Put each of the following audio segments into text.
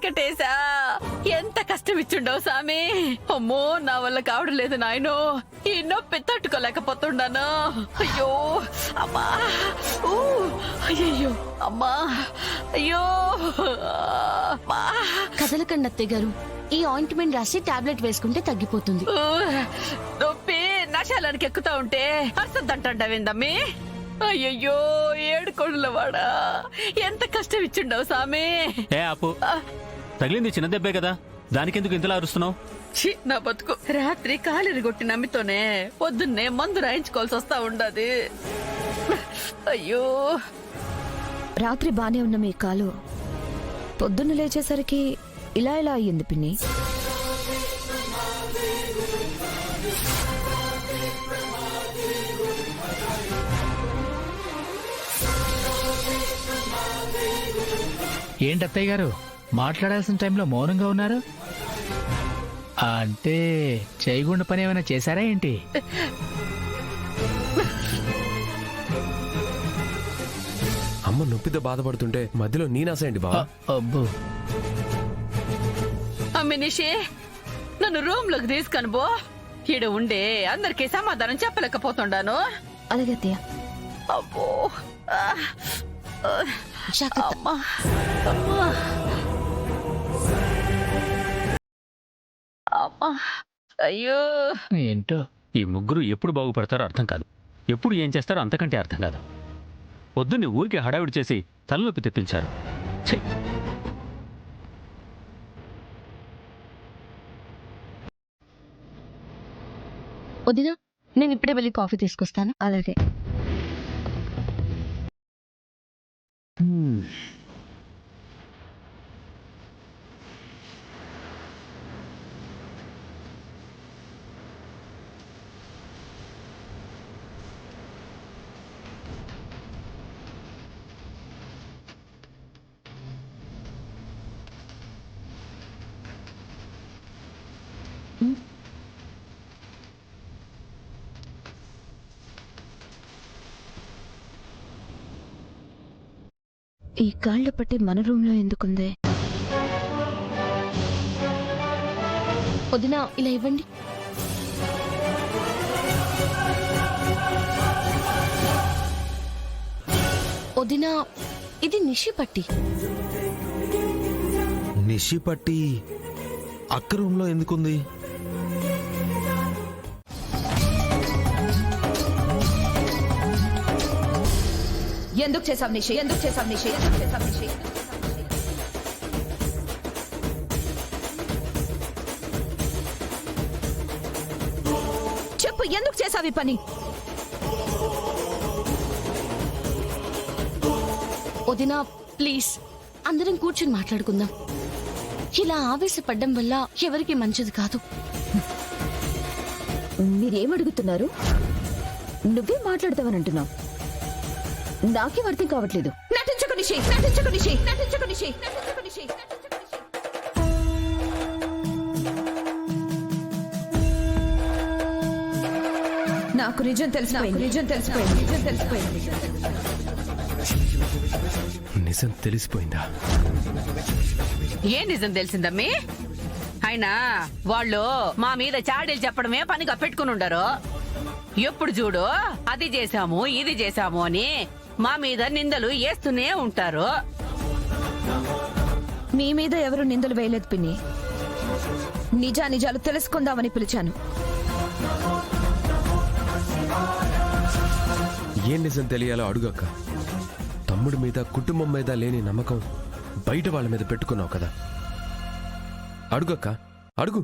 వెంకటేశా ఎంత కష్టం ఇచ్చుండవు సామి. అమ్మో నా వల్ల కావడం లేదు నాయనో. ఈ నొప్పి తట్టుకోలేకపోతుండాను. అయ్యో అమ్మా, అయ్యో అమ్మా, అయ్యో అమ్మా. కదలకండి అత్తయ్య గారు, ఈ ఆయింట్మెంట్ రాసి టాబ్లెట్ వేసుకుంటే తగ్గిపోతుంది. నొప్పి నశాలానికి ఎక్కుతా ఉంటే అర్థంటండవిందమ్మి. అయ్యయ్యో ఏడుకోడుల వాడా, ఎంత కష్టం ఇచ్చిండవు సామి. ఏ ఆపు, తగిలింది చిన్న దెబ్బే కదా, దానికెందుకు ఇంతలా అరుస్తున్నావు? నా బతుకు రాత్రి కాలిని కొట్టి నమ్మితోనే పొద్దున్నే మందు రాయించుకోవాల్సి వస్తా ఉండదు. అయ్యో రాత్రి బానే ఉన్న మీ కాలు పొద్దున్న లేచేసరికి ఇలా ఇలా అయ్యింది పిన్ని. ఏంటి అత్తయ్య గారు మాట్లాడాల్సిన టైంలో మౌనంగా ఉన్నారు? అంటే చేయకుండా పని ఏమైనా చేశారా ఏంటి? అమ్మ నొప్పితో బాధపడుతుంటే మధ్యలో నీనాసేంటి బావా? అబ్బో, అమ్మినిషి నన్ను రూమ్ లోకి తీసుకొని పో. ఈడ ఉండే అందరికి సమాధానం చెప్పలేకపోతుండాను. అలాగే అత్తయ్య. అబ్బో జాగ్రత్త. అమ్మా అమ్మా అమ్మా, అయ్యో. ఏంటో ఈ ముగ్గురు ఎప్పుడు బాగుపడతారో అర్థం కాదు, ఎప్పుడు ఏం చేస్తారో అంతకంటే అర్థం కాదు. పొద్దున్నే ఊరికి హడావిడి చేసి తలనొప్పి తెప్పించారు. ఛీ! వదినా, నేను ఇప్పుడే వెళ్ళి కాఫీ తీసుకొస్తాను. అలాగే. హ్మ్. ఈ కాళ్ళ పట్టి మన రూమ్ లో ఎందుకుంది? వదినా, ఇలా ఇవ్వండి. వదినా, ఇది నిషి పట్టి. నిషి పట్టి అక్క రూమ్ లో ఎందుకుంది? ఎందుకు చేసావు నిషి? ఎందుకు చేసావు నిషి? ఎందుకు చేసావు నిషి? చెప్పు, ఎందుకు చేసావు ఈ పని? వదినా ప్లీజ్, అందరం కూర్చుని మాట్లాడుకుందాం. ఇలా ఆవేశపడ్డం వల్ల ఎవరికి మంచిది కాదు. మీరేమడుగుతున్నారు? నువ్వే మాట్లాడతావనంటున్నావు. నాకేం అర్థం కావట్లేదు. నటించకు నిషి, నటించకు నిషి, నటించకు నిషి, నటించకు నిషి, నటించకు నిషి. నాకు నిజం తెలిసిపోయింది, నిజం తెలిసిపోయింది, నిజం తెలిసిపోయింది. నిజం తెలిసిపోయిందా? ఏ నిజం తెలిసిందమ్మి? అయినా వాళ్ళు మా మీద చాడీలు చెప్పడమే పనిగా పెట్టుకుని ఉండరు. ఎప్పుడు చూడు అది చేశాము ఇది చేశాము అని మా మీద నిందలు వేస్తూనే ఉంటారు. మీ మీద ఎవరు నిందలు వేయలేదు పిన్ని. నిజానిజాలు తెలుసుకుందామని పిలిచాను. ఏం నిజం తెలియాలో అడుగక్క. తమ్ముడి మీద కుటుంబం మీద లేని నమ్మకం బయట వాళ్ళ మీద పెట్టుకున్నావు కదా, అడుగక్క అడుగు.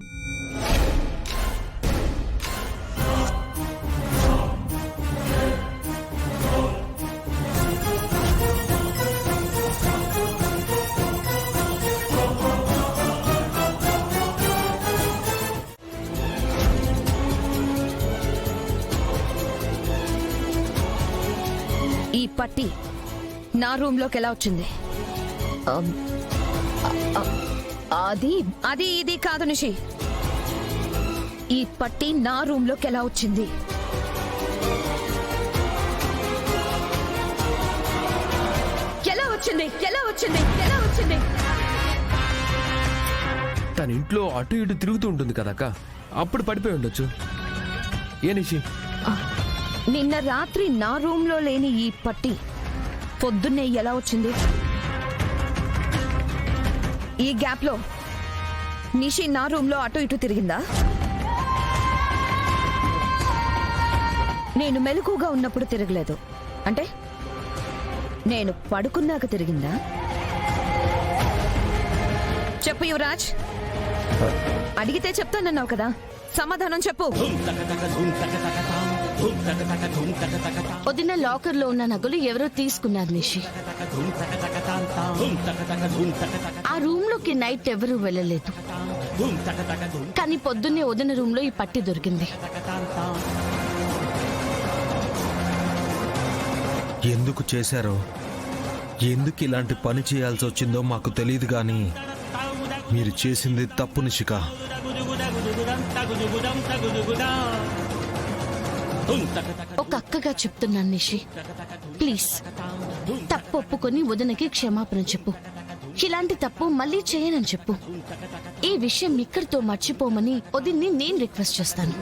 ఈ పట్టి నా రూమ్ లోకి ఎలా వచ్చింది? అది అది ఇది కాదు నిషి. ఈ పట్టి నా రూమ్ లోకి ఎలా వచ్చింది? ఎలా వచ్చింది? ఎలా వచ్చింది? ఎలా వచ్చింది? తన ఇంట్లో అటు ఇటు తిరుగుతూ ఉంటుంది కదక్క, అప్పుడు పడిపోయి ఉండొచ్చు. ఏ నిషి? నిన్న రాత్రి నా రూమ్ లో లేని ఈ పట్టి పొద్దున్నే ఎలా వచ్చింది? ఈ గ్యాప్ లో నిషి నా రూమ్ లో అటు ఇటు తిరిగిందా? నేను మెలకుగా ఉన్నప్పుడు తిరగలేదు అంటే నేను పడుకున్నాక తిరిగిందా? చెప్పు యువరాజ్, అడిగితే చెప్తానన్నావు కదా, సమాధానం చెప్పు. వదిన లాకర్ లో ఉన్న నగలు ఎవరో తీసుకున్నారు నిషి. ఆ రూమ్ లోకి నైట్ ఎవరూ వెళ్ళలేదు, కానీ పొద్దున్నే వదిన రూమ్ లో ఈ పట్టి దొరికింది. ఎందుకు చేశారో, ఎందుకు ఇలాంటి పని చేయాల్సి వచ్చిందో మాకు తెలియదు గాని మీరు చేసింది తప్పు నిషిక. ఒక అక్కగా చెప్తున్నాను నిషి, ప్లీజ్ తప్పు ఒప్పుకొని వదినకి క్షమాపణ చెప్పు. ఇలాంటి తప్పు మళ్ళీ చేయనని చెప్పు. ఈ విషయం ఇక్కడితో మర్చిపోమని వదిన్ని నేను రిక్వెస్ట్ చేస్తాను.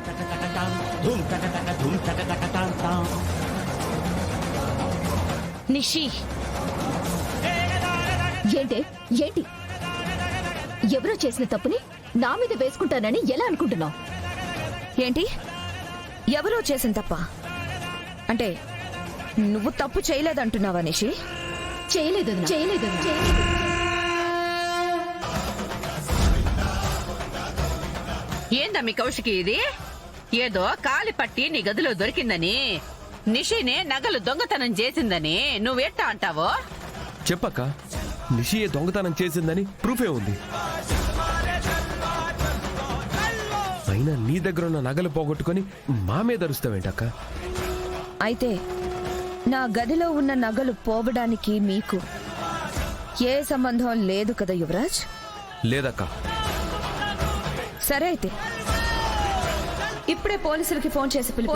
నిషి, ఏంటి ఏంటి ఎవరో చేసిన తప్పుని నా మీద వేసుకుంటానని ఎలా అనుకుంటున్నావు? ఏంటి ఎవరో చేసిన తప్ప అంటే నువ్వు తప్పు చేయలేదంటున్నావా నిషి? చేయలేదు చేయలేదు. ఏందమ్మి కౌశికి ఇది? ఏదో కాలి పట్టి నీ గదిలో దొరికిందని, నిషినే నగలు దొంగతనం చేసిందని నువ్వెట్టా అంటావో? చెప్పక్క, నిషియే దొంగతనం చేసిందని ప్రూఫే ఉంది. అయినా నీ దగ్గర ఉన్న నగలు పోగొట్టుకొని మా మీద అరుస్తావేంటక్క? అయితే నా గదిలో ఉన్న నగలు పోవడానికి మీకు ఏ సంబంధం లేదు కదా యువరాజ్? లేదక్క. సరే అయితే ఇప్పుడే పోలీసులకి ఫోన్ చేసి పిలుపు.